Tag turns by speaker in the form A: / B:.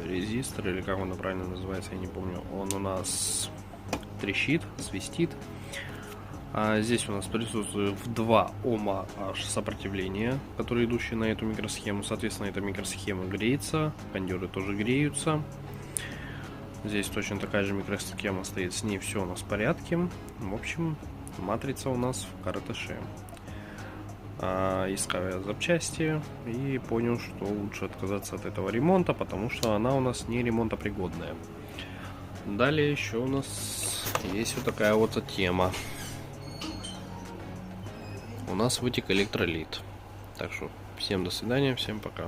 A: резистор, или как он правильно называется, я не помню. Он у нас трещит, свистит. Здесь у нас присутствует в 2 Ома аж сопротивления, которые идущие на эту микросхему. Соответственно, эта микросхема греется, кондеры тоже греются. Здесь точно такая же микросхема стоит, с ней все у нас в порядке. В общем, матрица у нас в коротыше. Искал я запчасти и понял, что лучше отказаться от этого ремонта, потому что она у нас не ремонтопригодная. Далее еще у нас есть вот такая вот тема. У нас вытек электролит. Так что всем до свидания, всем пока.